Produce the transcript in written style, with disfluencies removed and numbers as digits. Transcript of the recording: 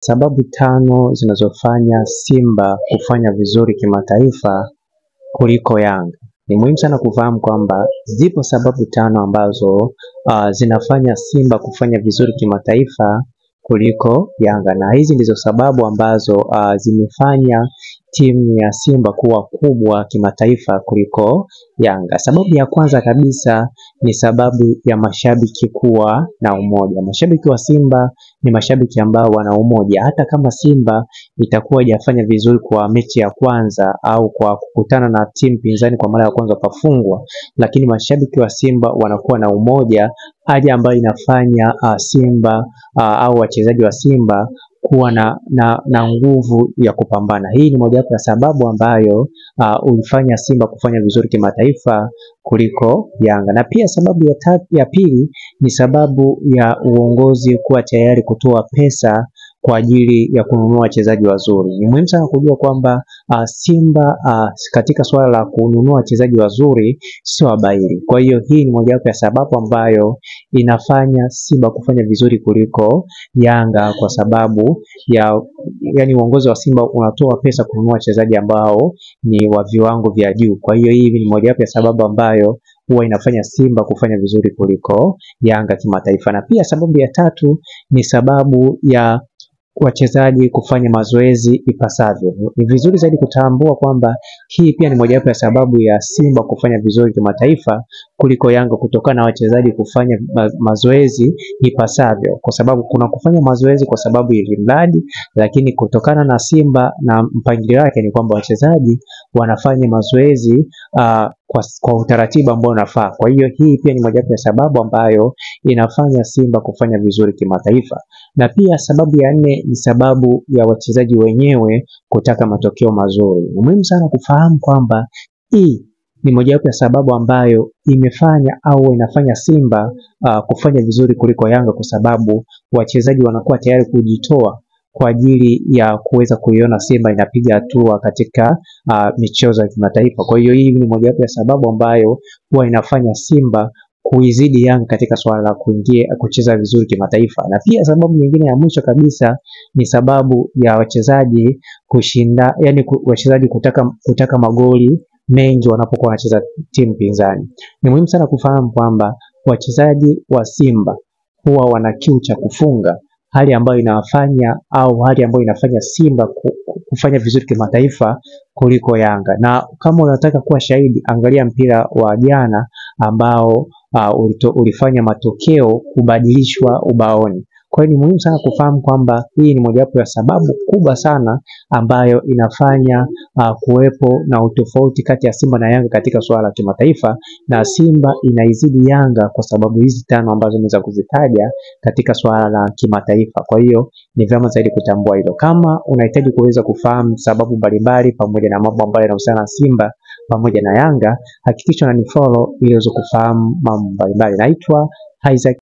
Sababu 5 zinazofanya Simba kufanya vizuri kimataifa kuliko Yanga. Ni muhimu sana kufahamu kwamba zipo sababu 5 ambazo zinafanya Simba kufanya vizuri kimataifa kuliko Yanga, na hizi ndizo sababu ambazo zimefanya timu ya Simba kuwa kubwa kimataifa kuliko Yanga. Sababu ya kwanza kabisa ni sababu ya mashabiki kuwa na umoja. Mashabiki wa Simba ni mashabiki ambao wana umoja. Hata kama Simba itakuwa haijafanya vizuri kwa mechi ya kwanza au kwa kukutana na timu pinzani kwa mara ya kwanza kafungwa, lakini mashabiki wa Simba wanakuwa na umoja, haja ambayo inafanya Simba au wachezaji wa Simba kuwa na nguvu ya kupambana. Hii ni mojawapo ya sababu ambayo ulifanya Simba kufanya vizuri kimataifa kuliko Yanga. Na pia sababu ya pili ni sababu ya uongozi kuwa tayari kutoa pesa kwa ajili ya kununua wachezaji wazuri. Ni muhimu sana kujua kwamba Simba katika swala la kununua wachezaji wazuri sio wabaili. Kwa hiyo hii ni mojawapo ya sababu ambayo inafanya Simba kufanya vizuri kuliko Yanga, kwa sababu yani uongozi wa Simba unatoa pesa kununua wachezaji ambao ni wa viwango vya juu. Kwa hiyo hii ni mojawapo ya sababu ambayo huwa inafanya Simba kufanya vizuri kuliko Yanga kimataifa. Na pia sababu ya tatu ni sababu ya wachezaji kufanya mazoezi ipasavyo. Ni vizuri zaidi kutambua kwamba hii pia ni mojawapo ya sababu ya Simba kufanya vizuri kimataifa kuliko Yanga, kutokana na wachezaji kufanya mazoezi ipasavyo. Kwa sababu kuna kufanya mazoezi kwa sababu ya mradi, lakini kutokana na Simba na mpangilio wake ni kwamba wachezaji wanafanya mazoezi kwa utaratibu ambao unafaa. Kwa hiyo hii pia ni mojawapo ya sababu ambayo inafanya Simba kufanya vizuri kimataifa. Na pia sababu ya 4 ni sababu ya wachezaji wenyewe kutaka matokeo mazuri. Ni muhimu sana kufahamu kwamba hii ni mojawapo ya sababu ambayo imefanya au inafanya Simba kufanya vizuri kuliko Yanga, kwa sababu wachezaji wanakuwa tayari kujitoa kwa ajili ya kuweza kuiona Simba inapiga hatua katika michezo ya kimataifa. Kwa hiyo hii ni mojawapo ya sababu ambayo huwa inafanya Simba kuizidi Yanga katika swala la kucheza vizuri kimataifa. Na pia sababu nyingine ya mwisho kabisa ni sababu ya wachezaji kushinda, yani wachezaji kutaka magoli mengi wanapokuwa wanacheza timu pinzani. Ni muhimu sana kufahamu kwamba wachezaji wa Simba huwa wana kiu cha kufunga, hali ambayo inafanya Simba kufanya vizuri kimataifa kuliko Yanga. Na kama unataka kuwa shahidi, angalia mpira wa jana ambao ulifanya matokeo kubadilishwa ubaoni. Kwa hiyo ni muhimu sana kufahamu kwamba hii ni mojawapo ya sababu kubwa sana ambayo inafanya kuwepo na utofauti kati ya Simba na Yanga katika swala la kimataifa, na Simba inaizidi Yanga kwa sababu hizi 5 ambazo nimeweza kuzitaja katika swala la kimataifa. Kwa hiyo ni vyema zaidi kutambua hilo. Kama unahitaji kuweza kufahamu sababu mbalimbali pamoja na mambo ambayo yanahusiana na Simba pamoja na Yanga, hakikisha unanifollow ili uweze kufahamu mambo mbalimbali. Naitwa Isaac.